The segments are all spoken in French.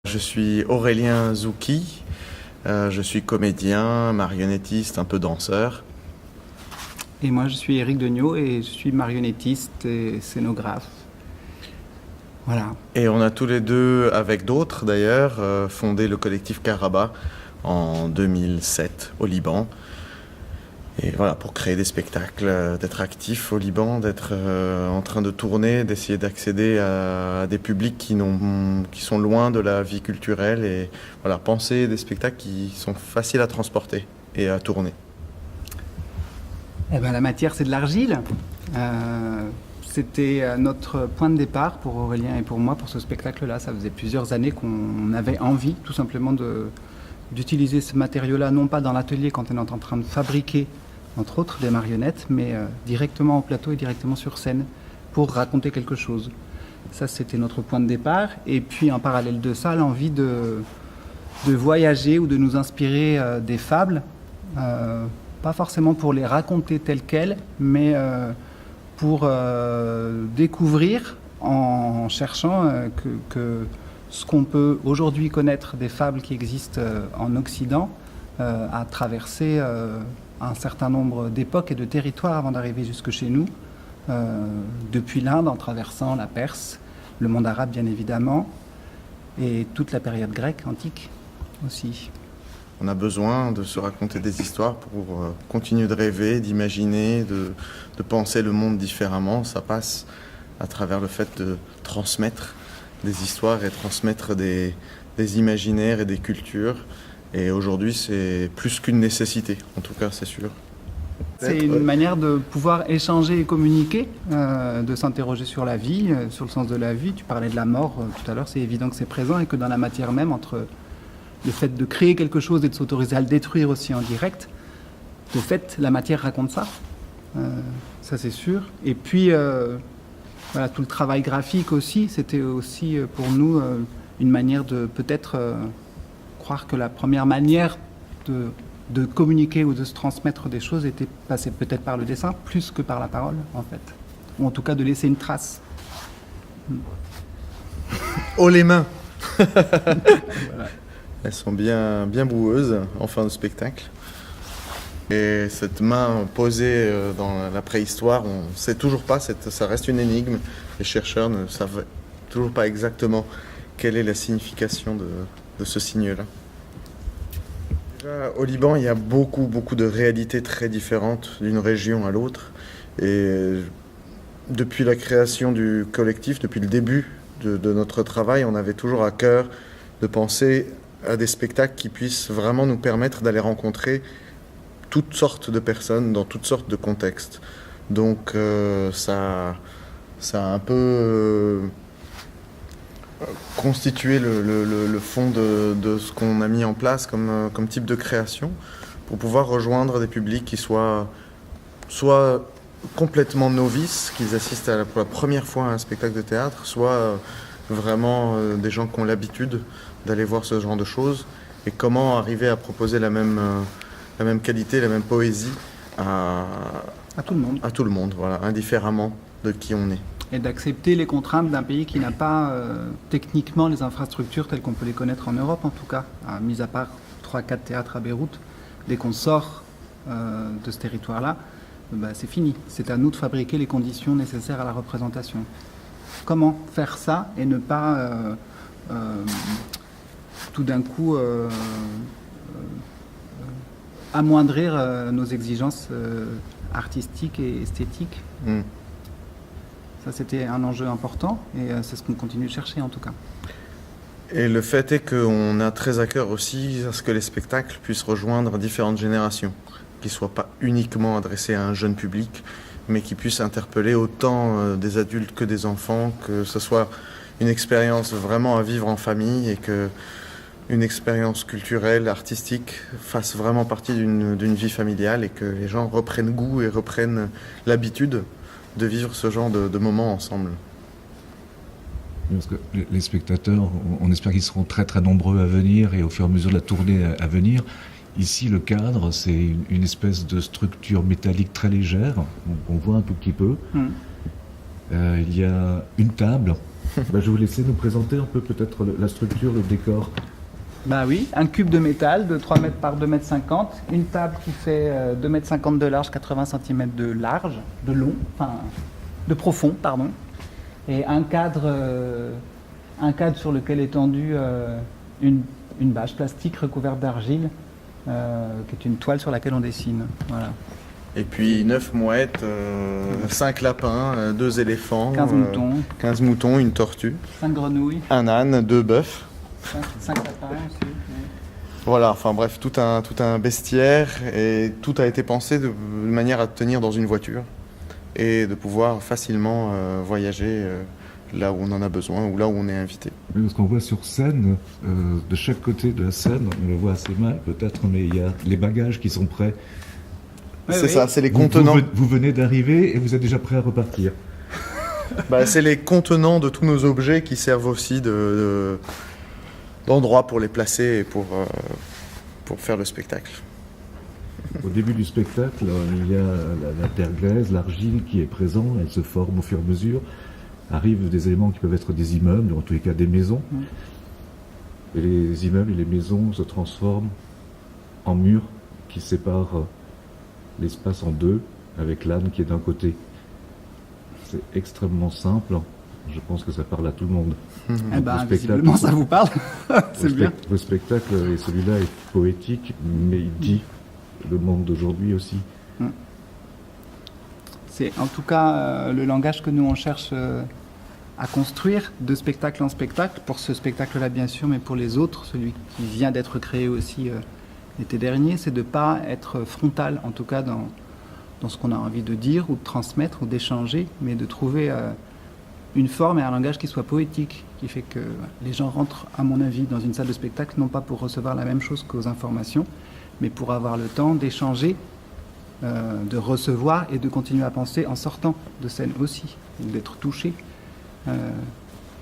Je suis Aurélien Zouki, je suis comédien, marionnettiste, un peu danseur. Et moi, je suis Éric Degnaud et je suis marionnettiste et scénographe. Voilà. Et on a tous les deux, avec d'autres d'ailleurs, fondé le collectif Karaba en 2007 au Liban. Et voilà, pour créer des spectacles, d'être actif au Liban, d'être en train de tourner, d'essayer d'accéder à des publics qui sont loin de la vie culturelle et voilà, penser des spectacles qui sont faciles à transporter et à tourner. Eh ben, la matière, c'est de l'argile. C'était notre point de départ pour Aurélien et pour moi pour ce spectacle-là. Ça faisait plusieurs années qu'on avait envie tout simplement d'utiliser ce matériau-là, non pas dans l'atelier quand on est en train de fabriquer entre autres des marionnettes, mais directement au plateau et directement sur scène pour raconter quelque chose. Ça, c'était notre point de départ. Et puis, en parallèle de ça, l'envie de voyager ou de nous inspirer des fables, pas forcément pour les raconter telles quelles, mais pour découvrir en cherchant que ce qu'on peut aujourd'hui connaître des fables qui existent en Occident a traversé un certain nombre d'époques et de territoires avant d'arriver jusque chez nous, depuis l'Inde en traversant la Perse, le monde arabe bien évidemment, et toute la période grecque antique aussi. On a besoin de se raconter des histoires pour continuer de rêver, d'imaginer, de penser le monde différemment. Ça passe à travers le fait de transmettre des histoires et transmettre des imaginaires et des cultures. Et aujourd'hui, c'est plus qu'une nécessité, en tout cas, c'est sûr. C'est une manière de pouvoir échanger et communiquer, de s'interroger sur la vie, sur le sens de la vie. Tu parlais de la mort tout à l'heure, c'est évident que c'est présent et que dans la matière même, entre le fait de créer quelque chose et de s'autoriser à le détruire aussi en direct, de fait, la matière raconte ça. Ça, c'est sûr. Et puis, voilà, tout le travail graphique aussi, c'était aussi pour nous une manière de peut-être croire que la première manière de communiquer ou de se transmettre des choses était passée peut-être par le dessin, plus que par la parole, en fait. Ou en tout cas de laisser une trace. Oh les mains. Voilà. Elles sont bien boueuses en fin de spectacle. Et cette main posée dans la préhistoire, on ne sait toujours pas, ça reste une énigme. Les chercheurs ne savent toujours pas exactement quelle est la signification de ce signe-là. Déjà, au Liban, il y a beaucoup de réalités très différentes d'une région à l'autre. Et depuis la création du collectif, depuis le début de notre travail, on avait toujours à cœur de penser à des spectacles qui puissent vraiment nous permettre d'aller rencontrer toutes sortes de personnes dans toutes sortes de contextes. Donc ça a un peu constitué le fond de ce qu'on a mis en place comme type de création pour pouvoir rejoindre des publics qui soient soit complètement novices, qu'ils assistent pour la première fois à un spectacle de théâtre, soit vraiment des gens qui ont l'habitude d'aller voir ce genre de choses, et comment arriver à proposer la même qualité, la même poésie à tout le monde. À tout le monde, voilà, indifféremment de qui on est. Et d'accepter les contraintes d'un pays qui n'a pas techniquement les infrastructures telles qu'on peut les connaître en Europe en tout cas, mis à part 3-4 théâtres à Beyrouth. Dès qu'on sort de ce territoire-là, c'est fini. C'est à nous de fabriquer les conditions nécessaires à la représentation. Comment faire ça et ne pas tout d'un coup amoindrir nos exigences artistiques et esthétiques. Ça, c'était un enjeu important et c'est ce qu'on continue de chercher en tout cas. Et le fait est qu'on a très à cœur aussi à ce que les spectacles puissent rejoindre différentes générations, qu'ils ne soient pas uniquement adressés à un jeune public, mais qu'ils puissent interpeller autant des adultes que des enfants, que ce soit une expérience vraiment à vivre en famille et que une expérience culturelle, artistique fasse vraiment partie d'une vie familiale et que les gens reprennent goût et reprennent l'habitude de vivre ce genre de moments ensemble. Parce que les spectateurs, on espère qu'ils seront très nombreux à venir et au fur et à mesure de la tournée à venir. Ici, le cadre, c'est une espèce de structure métallique très légère, on voit un tout petit peu. Il y a une table Je vais vous laisser nous présenter un peu peut-être la structure, le décor. Bah oui, un cube de métal de 3 mètres par 2 mètres 50, une table qui fait 2 mètres 50 de large, 80 cm de large, de long, enfin de profond, pardon, et un cadre sur lequel est tendue une bâche plastique recouverte d'argile, qui est une toile sur laquelle on dessine. Voilà. Et puis 9 mouettes, 5 lapins, 2 éléphants, 15 moutons, une tortue, 5 grenouilles, un âne, 2 bœufs. 5 lapins aussi. Voilà, enfin bref, tout un bestiaire, et tout a été pensé de manière à tenir dans une voiture et de pouvoir facilement voyager là où on en a besoin ou là où on est invité. Oui, parce qu'on voit sur scène, de chaque côté de la scène, on le voit assez mal peut-être, mais il y a les bagages qui sont prêts. C'est ça, c'est les contenants. Vous venez d'arriver et vous êtes déjà prêt à repartir. C'est les contenants de tous nos objets qui servent aussi d'endroit pour les placer et pour faire le spectacle. Au début du spectacle, il y a la terre glaise, l'argile qui est présent, elle se forme au fur et à mesure. Arrivent des éléments qui peuvent être des immeubles, en tous les cas des maisons. Et les immeubles et les maisons se transforment en murs qui séparent l'espace en deux, avec l'âne qui est d'un côté. C'est extrêmement simple. Je pense que ça parle à tout le monde. Eh ben, visiblement, ça vous parle. C'est bien. Le spectacle, et celui-là, est poétique, mais il dit le monde d'aujourd'hui aussi. C'est en tout cas le langage que nous on cherche à construire de spectacle en spectacle, pour ce spectacle-là bien sûr, mais pour les autres, celui qui vient d'être créé aussi l'été dernier, c'est de ne pas être frontal, en tout cas dans ce qu'on a envie de dire ou de transmettre ou d'échanger, mais de trouver une forme et un langage qui soit poétique, qui fait que les gens rentrent, à mon avis, dans une salle de spectacle, non pas pour recevoir la même chose qu'aux informations, mais pour avoir le temps d'échanger, de recevoir et de continuer à penser en sortant de scène aussi, ou d'être touché.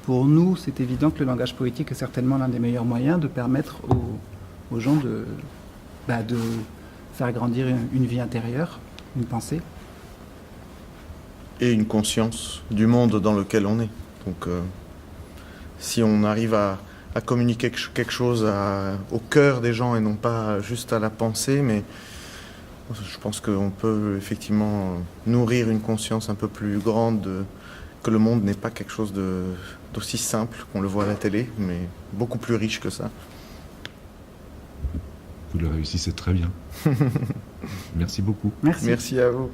Pour nous, c'est évident que le langage poétique est certainement l'un des meilleurs moyens de permettre aux gens de faire grandir une vie intérieure, une pensée. Et une conscience du monde dans lequel on est. Donc si on arrive à communiquer quelque chose au cœur des gens et non pas juste à la pensée, mais je pense qu'on peut effectivement nourrir une conscience un peu plus grande que le monde n'est pas quelque chose d'aussi simple qu'on le voit à la télé, mais beaucoup plus riche que ça. Vous le réussissez très bien. Merci beaucoup. Merci. Merci à vous.